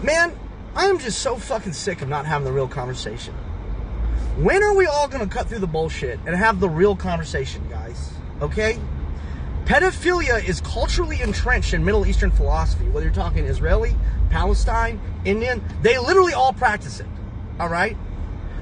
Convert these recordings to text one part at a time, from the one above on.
Man, I am just so fucking sick of not having the real conversation. When are we all going to cut through the bullshit and have the real conversation, guys? Okay? Pedophilia is culturally entrenched in Middle Eastern philosophy, whether you're talking Israeli, Palestine, Indian. They literally all practice it. All right?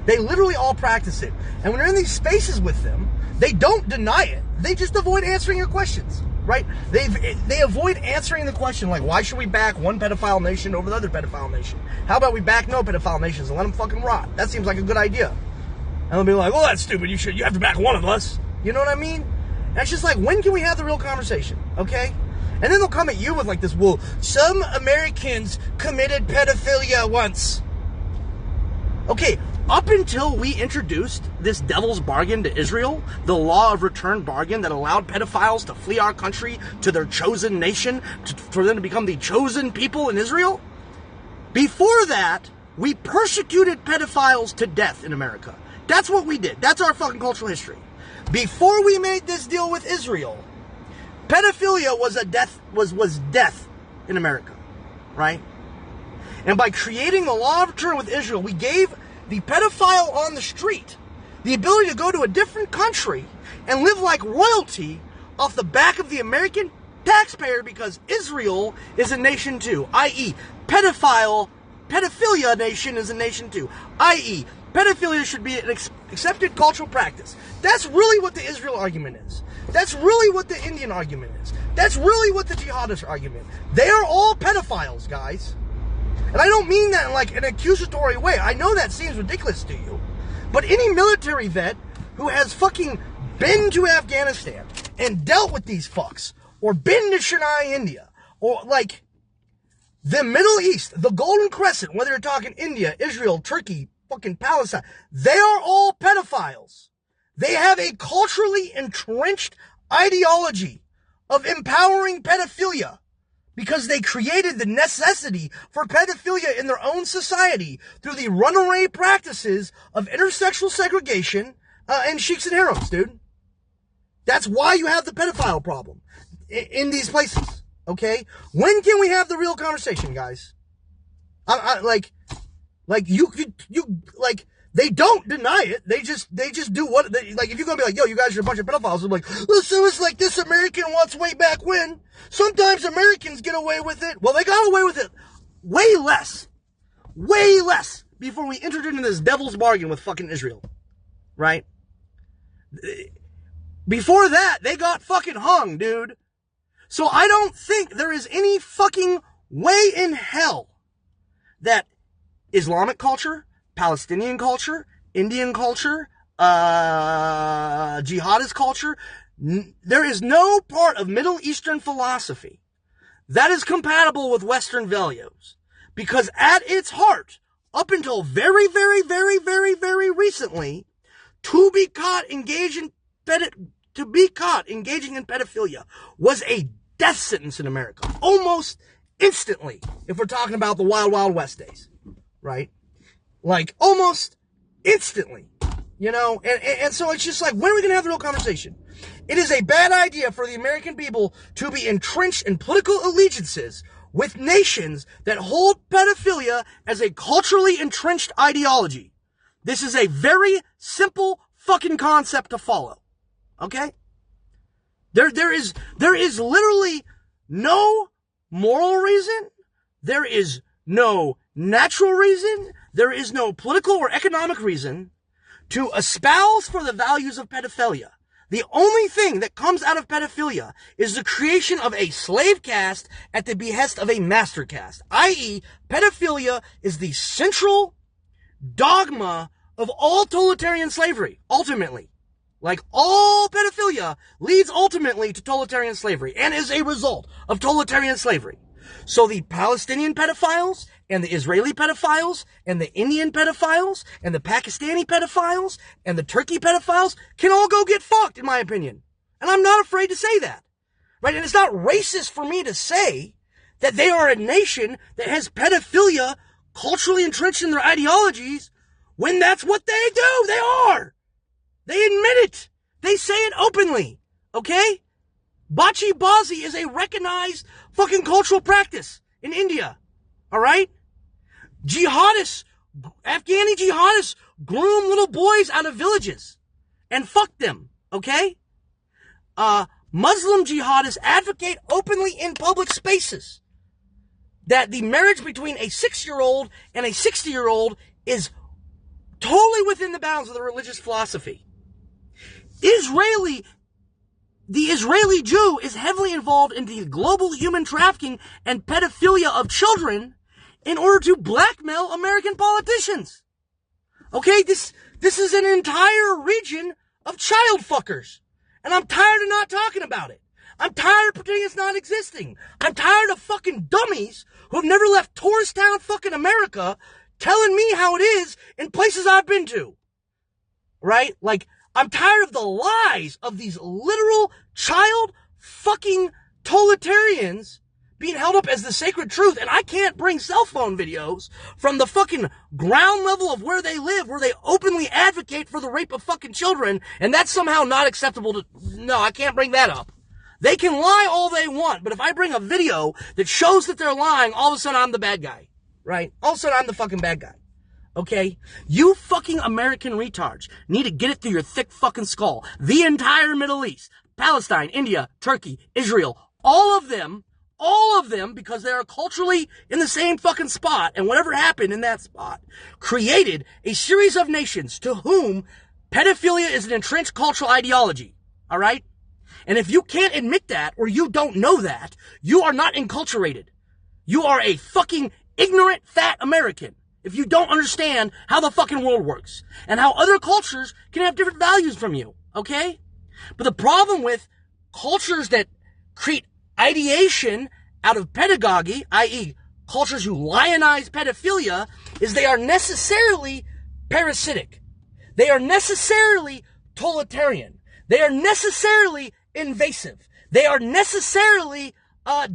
They literally all practice it. And when you're in these spaces with them, they don't deny it. They just avoid answering your questions. Right? They avoid answering the question, like, why should we back one pedophile nation over the other pedophile nation? How about we back no pedophile nations and let them fucking rot? That seems like a good idea. And they'll be like, well, that's stupid. You have to back one of us. You know what I mean? And it's just like, when can we have the real conversation? Okay? And then they'll come at you with like this, well, some Americans committed pedophilia once. Okay, up until we introduced this devil's bargain to Israel, the law of return bargain that allowed pedophiles to flee our country to their chosen nation, for them to become the chosen people in Israel, before that, we persecuted pedophiles to death in America. That's what we did. That's our fucking cultural history. Before we made this deal with Israel, pedophilia was death in America, right? And by creating the law of return with Israel, we gave the pedophile on the street the ability to go to a different country and live like royalty off the back of the American taxpayer, because Israel is a nation too, i.e. pedophilia nation is a nation too, i.e. pedophilia should be an accepted cultural practice. That's really what the Israel argument is. That's really what the Indian argument is. That's really what the jihadist argument is. They are all pedophiles, guys. And I don't mean that in like an accusatory way. I know that seems ridiculous to you. But any military vet who has fucking been to Afghanistan and dealt with these fucks, or been to Chennai, India, or like the Middle East, the Golden Crescent, whether you're talking India, Israel, Turkey, fucking Palestine, they are all pedophiles. They have a culturally entrenched ideology of empowering pedophilia, because they created the necessity for pedophilia in their own society through the runaway practices of intersexual segregation and sheiks and harems, dude. That's why you have the pedophile problem in these places, okay? When can we have the real conversation, guys? They don't deny it. They just do what, like, if you're gonna be like, yo, you guys are a bunch of pedophiles, they're like, listen, it was like this American once way back when. Sometimes Americans get away with it. Well, they got away with it way less before we entered into this devil's bargain with fucking Israel, right? Before that, they got fucking hung, dude. So I don't think there is any fucking way in hell that Islamic culture, Palestinian culture, Indian culture, jihadist culture, there is no part of Middle Eastern philosophy that is compatible with Western values. Because at its heart, up until very, very, very, very, very recently, to be caught engaging in pedophilia was a death sentence in America. Almost instantly, if we're talking about the Wild Wild West days, right? Like, almost instantly, you know? And so it's just like, when are we going to have the real conversation? It is a bad idea for the American people to be entrenched in political allegiances with nations that hold pedophilia as a culturally entrenched ideology. This is a very simple fucking concept to follow. Okay? There is literally no moral reason. There is no natural reason. There is no political or economic reason to espouse for the values of pedophilia. The only thing that comes out of pedophilia is the creation of a slave caste at the behest of a master caste, i.e., pedophilia is the central dogma of all totalitarian slavery, ultimately. Like, all pedophilia leads ultimately to totalitarian slavery and is a result of totalitarian slavery. So the Palestinian pedophiles and the Israeli pedophiles and the Indian pedophiles and the Pakistani pedophiles and the Turkey pedophiles can all go get fucked, in my opinion. And I'm not afraid to say that. Right? And it's not racist for me to say that they are a nation that has pedophilia culturally entrenched in their ideologies when that's what they do. They are. They admit it. They say it openly. Okay? Bachi Bazi is a recognized fucking cultural practice in India. Alright? Jihadists, Afghani jihadists groom little boys out of villages and fuck them, okay? Muslim jihadists advocate openly in public spaces that the marriage between a 6-year-old and a 60-year-old is totally within the bounds of the religious philosophy. The Israeli Jew is heavily involved in the global human trafficking and pedophilia of children in order to blackmail American politicians. Okay, this is an entire region of child fuckers. And I'm tired of not talking about it. I'm tired of pretending it's not existing. I'm tired of fucking dummies who have never left tourist town fucking America telling me how it is in places I've been to. Right? Like, I'm tired of the lies of these literal child fucking totalitarians being held up as the sacred truth. And I can't bring cell phone videos from the fucking ground level of where they live, where they openly advocate for the rape of fucking children, and that's somehow not acceptable to... No, I can't bring that up. They can lie all they want, but if I bring a video that shows that they're lying, all of a sudden I'm the bad guy. Right? All of a sudden I'm the fucking bad guy. Okay? You fucking American retards need to get it through your thick fucking skull. The entire Middle East, Palestine, India, Turkey, Israel, all of them, because they are culturally in the same fucking spot, and whatever happened in that spot, created a series of nations to whom pedophilia is an entrenched cultural ideology. Alright? And if you can't admit that, or you don't know that, you are not enculturated. You are a fucking ignorant, fat American. If you don't understand how the fucking world works, and how other cultures can have different values from you, okay? But the problem with cultures that create ideation out of pedagogy, i.e. cultures who lionize pedophilia, is they are necessarily parasitic. They are necessarily totalitarian. They are necessarily invasive. They are necessarily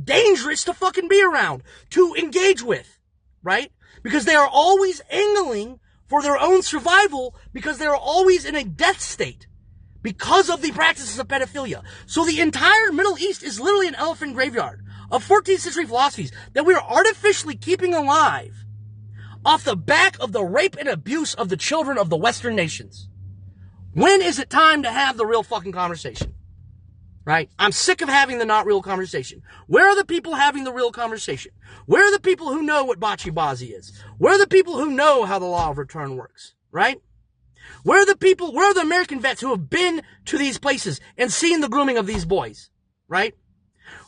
dangerous to fucking be around, to engage with, right? Because they are always angling for their own survival, because they are always in a death state because of the practices of pedophilia. So the entire Middle East is literally an elephant graveyard of 14th century philosophies that we are artificially keeping alive off the back of the rape and abuse of the children of the Western nations. When is it time to have the real fucking conversation? Right? I'm sick of having the not real conversation. Where are the people having the real conversation? Where are the people who know what Bocce Bozzy is? Where are the people who know how the law of return works? Right? Where are the American vets who have been to these places and seen the grooming of these boys? Right?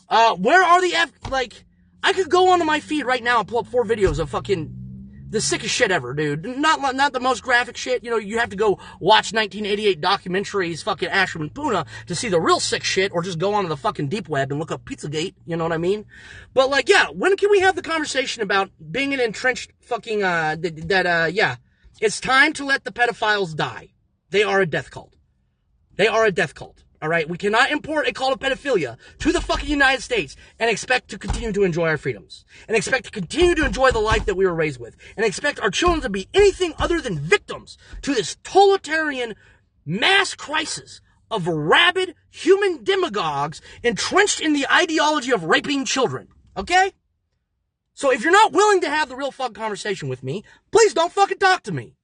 Where are I could go onto my feed right now and pull up 4 videos of fucking the sickest shit ever, dude. Not the most graphic shit. You know, you have to go watch 1988 documentaries, fucking Ashram and Puna, to see the real sick shit, or just go onto the fucking deep web and look up Pizzagate, you know what I mean? But when can we have the conversation about being an entrenched fucking, it's time to let the pedophiles die. They are a death cult. They are a death cult. Alright? We cannot import a cult of pedophilia to the fucking United States and expect to continue to enjoy our freedoms. And expect to continue to enjoy the life that we were raised with. And expect our children to be anything other than victims to this totalitarian mass crisis of rabid human demagogues entrenched in the ideology of raping children. Okay? So if you're not willing to have the real fucking conversation with me, please don't fucking talk to me.